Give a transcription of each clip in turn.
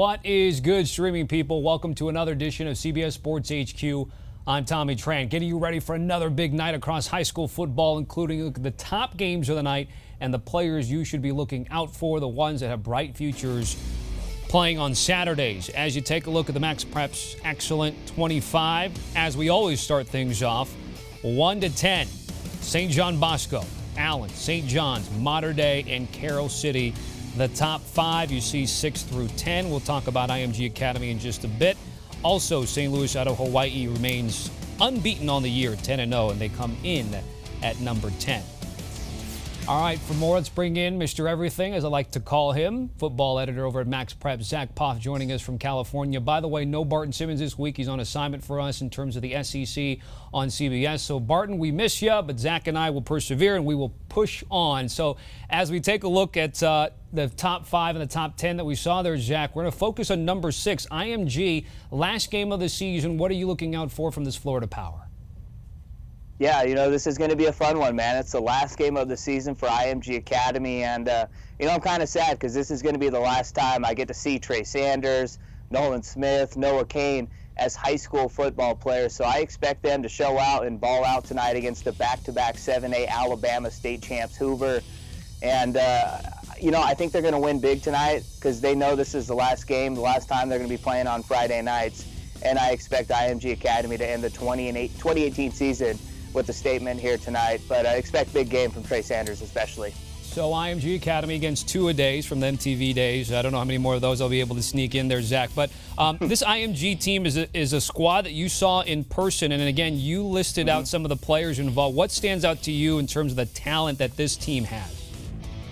What is good, streaming people? Welcome to another edition of CBS Sports HQ. I'm Tommy Tran, getting you ready for another big night across high school football, including the top games of the night and the players you should be looking out for, the ones that have bright futures playing on Saturdays. As you take a look at the MaxPreps Excellent 25, as we always start things off, 1 to 10, St. John Bosco, Allen, St. John's, Mater Dei, and Carroll City. The top 5, you see 6 through 10. We'll talk about IMG Academy in just a bit. Also, St. Louis out of Hawaii remains unbeaten on the year, 10-0, and they come in at number 10. All right, for more, let's bring in Mr. Everything, as I like to call him, football editor over at MaxPreps, Zack Poff, joining us from California. By the way, no Barton Simmons this week. He's on assignment for us in terms of the SEC on CBS. So, Barton, we miss you, but Zack and I will persevere, and we will push on. So, as we take a look at the top 5 and the top 10 that we saw there, Zack, we're going to focus on number 6, IMG. Last game of the season, what are you looking out for from this Florida Power? Yeah, you know, this is going to be a fun one, man. It's the last game of the season for IMG Academy, and, you know, I'm kind of sad because this is going to be the last time I get to see Trey Sanders, Nolan Smith, Noah Kane as high school football players. So I expect them to show out and ball out tonight against the back-to-back 7A Alabama state champs Hoover. And, you know, I think they're going to win big tonight because they know this is the last game, the last time they're going to be playing on Friday nights. And I expect IMG Academy to end the 2018 season with a statement here tonight, but I expect big game from Trey Sanders especially. So IMG Academy against two-a-days from the MTV days. I don't know how many more of those I'll be able to sneak in there, Zack. But this IMG team is a squad that you saw in person, and again, you listed out some of the players involved. What stands out to you in terms of the talent that this team has?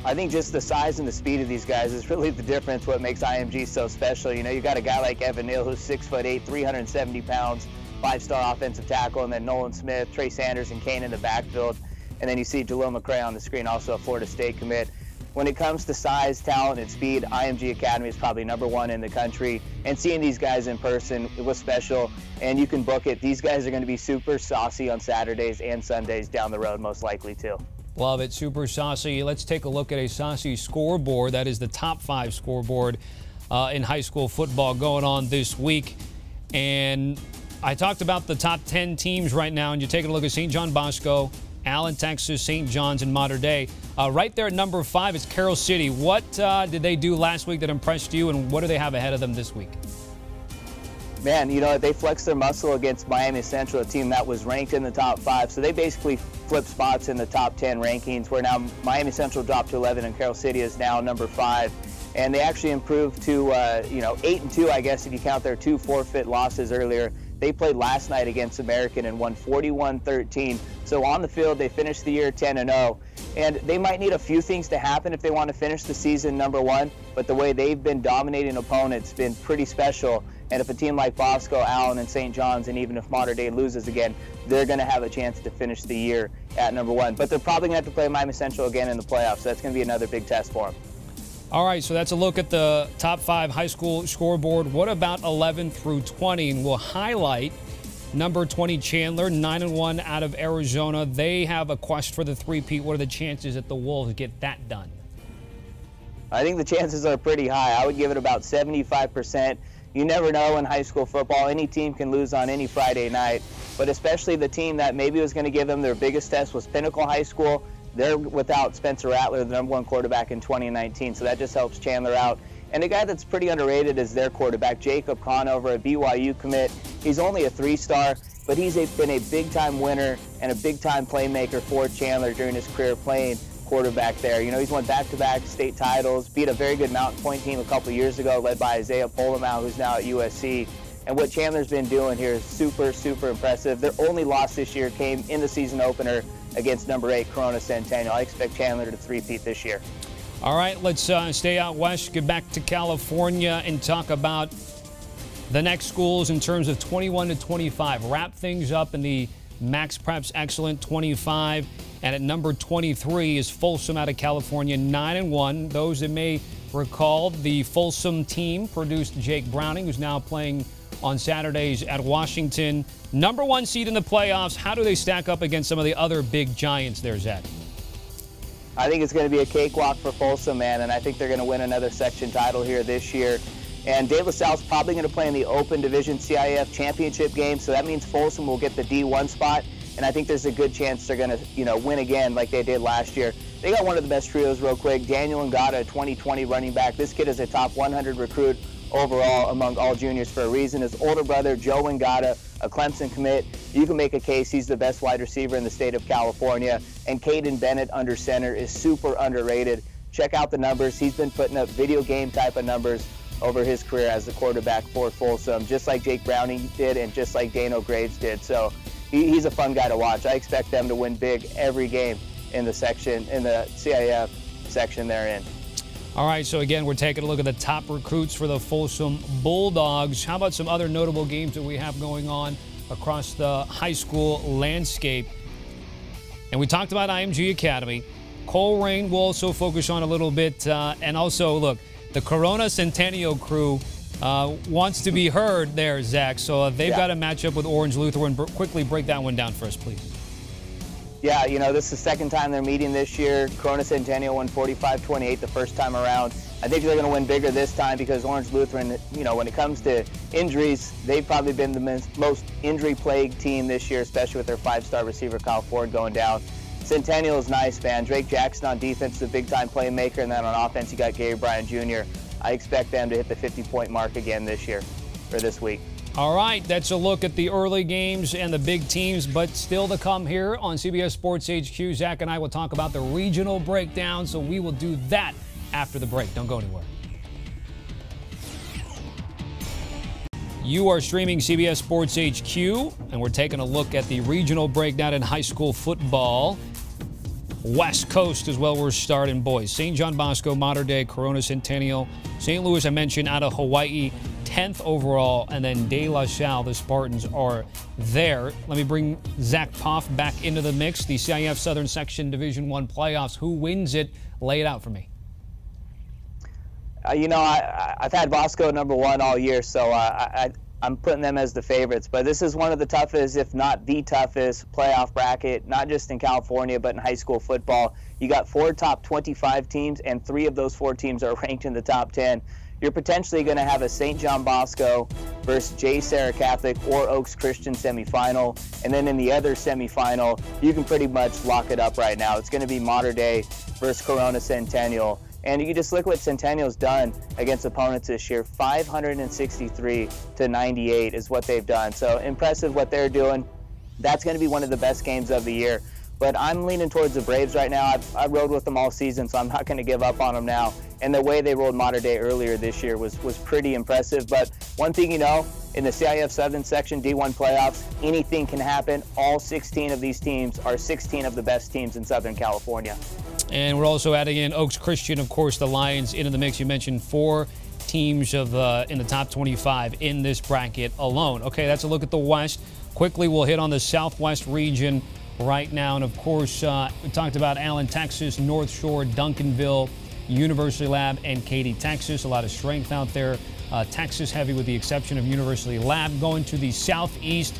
I think just the size and the speed of these guys is really the difference, what makes IMG so special. You know, you got a guy like Evan Neal who's 6'8", 370 pounds, 5-star offensive tackle, and then Nolan Smith, Trey Sanders, and Kane in the backfield. And then you see Jalil McCray on the screen, also a Florida State commit. When it comes to size, talent, and speed, IMG Academy is probably #1 in the country. And seeing these guys in person, it was special, and you can book it. These guys are going to be super saucy on Saturdays and Sundays down the road, most likely, too. Love it, super saucy. Let's take a look at a saucy scoreboard. That is the top 5 scoreboard in high school football going on this week. And I talked about the top 10 teams right now, and you're taking a look at St. John Bosco, Allen, Texas, St. John's, and Mater Dei. Right there at number 5 is Carroll City. What did they do last week that impressed you, and what do they have ahead of them this week? Man, you know, they flexed their muscle against Miami Central, a team that was ranked in the top 5. So they basically flipped spots in the top 10 rankings, where now Miami Central dropped to 11 and Carroll City is now number 5. And they actually improved to, you know, 8-2, I guess, if you count their 2 forfeit losses earlier. They played last night against American and won 41-13. So on the field, they finished the year 10-0. And they might need a few things to happen if they want to finish the season #1. But the way they've been dominating opponents been pretty special. And if a team like Bosco, Allen, and St. John's, and even if Mater Dei loses again, they're going to have a chance to finish the year at #1. But they're probably going to have to play Miami Central again in the playoffs. So that's going to be another big test for them. All right, so that's a look at the top 5 high school scoreboard. What about 11 through 20? And we'll highlight number 20 Chandler, 9-1 out of Arizona. They have a quest for the three-peat. What are the chances that the Wolves get that done? I think the chances are pretty high. I would give it about 75%. You never know in high school football. Any team can lose on any Friday night, but especially the team that maybe was going to give them their biggest test was Pinnacle High School. They're without Spencer Rattler, the #1 quarterback in 2019, so that just helps Chandler out. And a guy that's pretty underrated is their quarterback, Jacob Conover, a BYU commit. He's only a 3-star, but he's been a big-time winner and a big-time playmaker for Chandler during his career playing quarterback there. You know, he's won back-to-back state titles, beat a very good Mountain Point team a couple years ago led by Isaiah Polamaw, who's now at USC. And what Chandler's been doing here is super, super impressive. Their only loss this year came in the season opener against number 8 Corona Centennial. I expect Chandler to three-peat this year. All right, let's stay out west, get back to California, and talk about the next schools in terms of 21 to 25. Wrap things up in the MaxPreps Excellent 25. And at number 23 is Folsom out of California, 9-1. Those that may recall, the Folsom team produced Jake Browning, who's now playing on Saturdays at Washington. #1 seed in the playoffs. How do they stack up against some of the other big giants there, Zack? I think it's going to be a cakewalk for Folsom, man, and I think they're going to win another section title here this year. And De La Salle's probably going to play in the Open Division CIF Championship game, so that means Folsom will get the D1 spot. And I think there's a good chance they're going to, win again like they did last year. They got one of the best trios real quick. Daniel Ngata, 2020 running back. This kid is a top 100 recruit overall among all juniors for a reason. His older brother, Joe Ngata, a Clemson commit. You can make a case he's the best wide receiver in the state of California. And Caden Bennett under center is super underrated. Check out the numbers. He's been putting up video game type of numbers over his career as the quarterback for Folsom, just like Jake Browning did and just like Dano Graves did. So he's a fun guy to watch. I expect them to win big every game in the CIF section they're in. All right, so again, we're taking a look at the top recruits for the Folsom Bulldogs. How about some other notable games that we have going on across the high school landscape? And we talked about IMG Academy. Coleraine will also focus on a little bit. And also, look, the Corona Centennial crew wants to be heard there, Zach. So they've got a matchup with Orange Lutheran. Quickly break that one down for us, please. Yeah, this is the second time they're meeting this year. Corona Centennial won 45-28 the first time around. I think they're going to win bigger this time because Orange Lutheran, when it comes to injuries, they've probably been the most injury-plagued team this year, especially with their 5-star receiver Kyle Ford going down. Centennial is nice, man. Drake Jackson on defense is a big-time playmaker, and then on offense you got Gary Bryan Jr. I expect them to hit the 50-point mark again this year, or this week. All right, that's a look at the early games and the big teams, but still to come here on CBS Sports HQ. Zach and I will talk about the regional breakdown, so we will do that after the break. Don't go anywhere. You are streaming CBS Sports HQ, and we're taking a look at the regional breakdown in high school football. West Coast is where we're starting, boys. St. John Bosco, Mater Dei, Corona Centennial. St. Louis, I mentioned, out of Hawaii, 10th overall, and then De La Salle, the Spartans, are there. Let me bring Zack Poff back into the mix. The CIF Southern Section Division I playoffs. Who wins it? Lay it out for me. I've had Bosco #1 all year, so I'm putting them as the favorites. But this is one of the toughest, if not the toughest, playoff bracket, not just in California, but in high school football. You got 4 top 25 teams, and 3 of those 4 teams are ranked in the top 10. You're potentially going to have a St. John Bosco versus J. Sarah Catholic or Oaks Christian semifinal. And then in the other semifinal, you can pretty much lock it up right now. It's going to be Mater Dei versus Corona Centennial. And you just look what Centennial's done against opponents this year. 563-98 is what they've done. So impressive what they're doing. That's going to be one of the best games of the year. But I'm leaning towards the Braves right now. I rode with them all season, so I'm not going to give up on them now. And the way they rolled Mater Dei earlier this year was pretty impressive. But one thing in the CIF Southern Section D1 playoffs, anything can happen. All 16 of these teams are 16 of the best teams in Southern California. And we're also adding in Oaks Christian, of course, the Lions into the mix. You mentioned 4 teams in the top 25 in this bracket alone. Okay, that's a look at the West. Quickly, we'll hit on the Southwest region right now. And, of course, we talked about Allen, Texas, North Shore, Duncanville, University Lab, and Katy, Texas. A lot of strength out there. Texas heavy with the exception of University Lab. Going to the Southeast,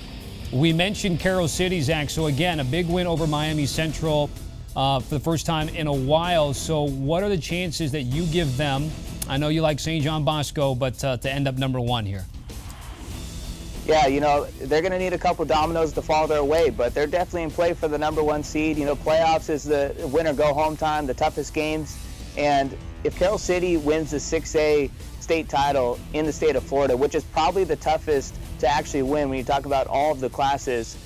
we mentioned Carroll City, Zach. So, again, a big win over Miami Central for the first time in a while. So what are the chances that you give them? I know you like St. John Bosco, but to end up #1 here. Yeah, they're going to need a couple dominoes to fall their way, but they're definitely in play for the #1 seed. Playoffs is the win-or-go-home time, the toughest games. And if Carroll City wins the 6A state title in the state of Florida, which is probably the toughest to actually win when you talk about all of the classes,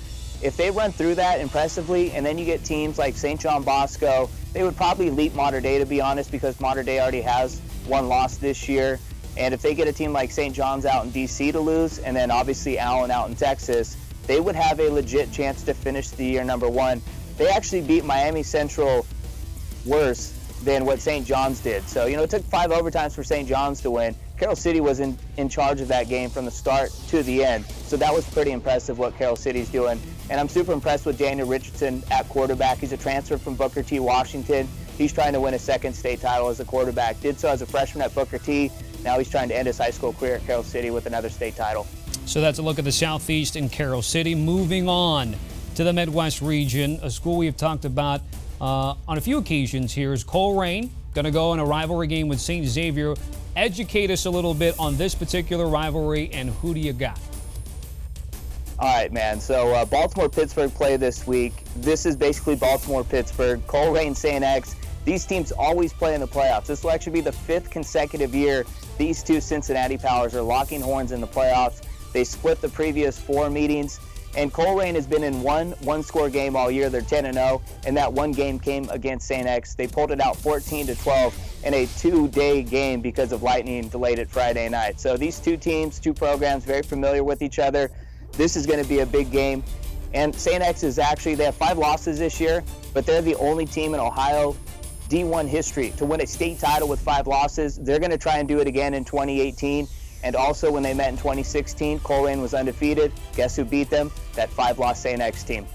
if they run through that impressively, and then you get teams like St. John Bosco, they would probably leap Mater Dei, to be honest, because Mater Dei already has 1 loss this year. And if they get a team like St. John's out in D.C. to lose, and then obviously Allen out in Texas, they would have a legit chance to finish the year #1. They actually beat Miami Central worse than what St. John's did. So, it took 5 overtimes for St. John's to win. Carroll City was in charge of that game from the start to the end. So that was pretty impressive what Carroll City's doing. And I'm super impressed with Daniel Richardson at quarterback. He's a transfer from Booker T. Washington. He's trying to win a 2nd state title as a quarterback. Did so as a freshman at Booker T. Now he's trying to end his high school career at Carroll City with another state title. So that's a look at the Southeast and Carroll City. Moving on to the Midwest region, a school we've talked about on a few occasions here is Coleraine. Going to go in a rivalry game with St. Xavier. Educate us a little bit on this particular rivalry and who do you got? All right, man. So Baltimore-Pittsburgh play this week. This is basically Baltimore-Pittsburgh. Coleraine, St. X. These teams always play in the playoffs. This will actually be the 5th consecutive year these two Cincinnati Powers are locking horns in the playoffs. They split the previous 4 meetings. And Coleraine has been in one-score game all year. They're 10-0, and that one game came against St. X. They pulled it out 14-12 in a 2-day game because of lightning delayed it Friday night. So these two teams, two programs, very familiar with each other. This is going to be a big game. And St. X is actually, they have 5 losses this year, but they're the only team in Ohio D1 history to win a state title with 5 losses. They're going to try and do it again in 2018. And also when they met in 2016, Coleraine was undefeated. Guess who beat them? That 5-loss St. X team.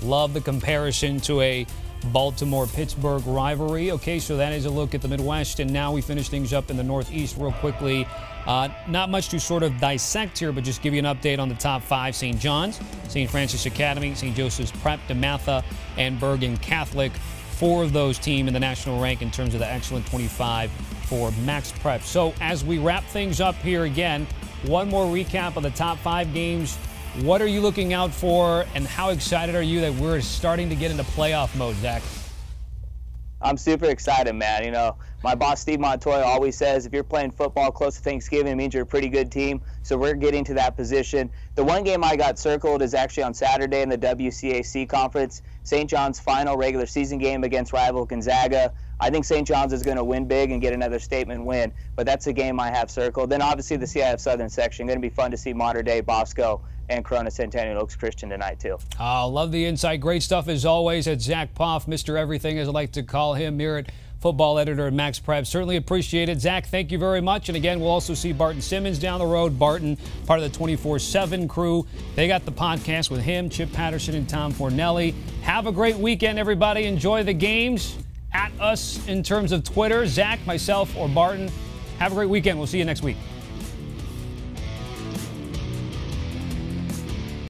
Love the comparison to a Baltimore-Pittsburgh rivalry. Okay, so that is a look at the Midwest, and now we finish things up in the Northeast real quickly. Not much to sort of dissect here, but just give you an update on the top 5. St. John's, St. Francis Academy, St. Joseph's Prep, DeMatha, and Bergen Catholic. 4 of those team in the national rank in terms of the excellent 25 for MaxPreps. So as we wrap things up here again, one more recap of the top 5 games. What are you looking out for, and how excited are you that we're starting to get into playoff mode, Zach? I'm super excited, man. You know, my boss, Steve Montoya, always says if you're playing football close to Thanksgiving, it means you're a pretty good team. So we're getting to that position. The one game I got circled is actually on Saturday in the WCAC conference. St. John's final regular season game against rival Gonzaga. I think St. John's is going to win big and get another statement win, but that's a game I have circled. Then obviously the CIF Southern section. Going to be fun to see Mater Dei, Bosco, and Corona Centennial Oaks Christian tonight too. Oh, love the insight. Great stuff as always at Zack Poff, Mr. Everything, as I like to call him, here at football editor at MaxPreps. Certainly appreciate it. Zach, thank you very much. And again, we'll also see Barton Simmons down the road. Barton, part of the 24/7 crew. They got the podcast with him, Chip Patterson, and Tom Fornelli. Have a great weekend, everybody. Enjoy the games. At us in terms of Twitter, Zach, myself, or Barton. Have a great weekend. We'll see you next week.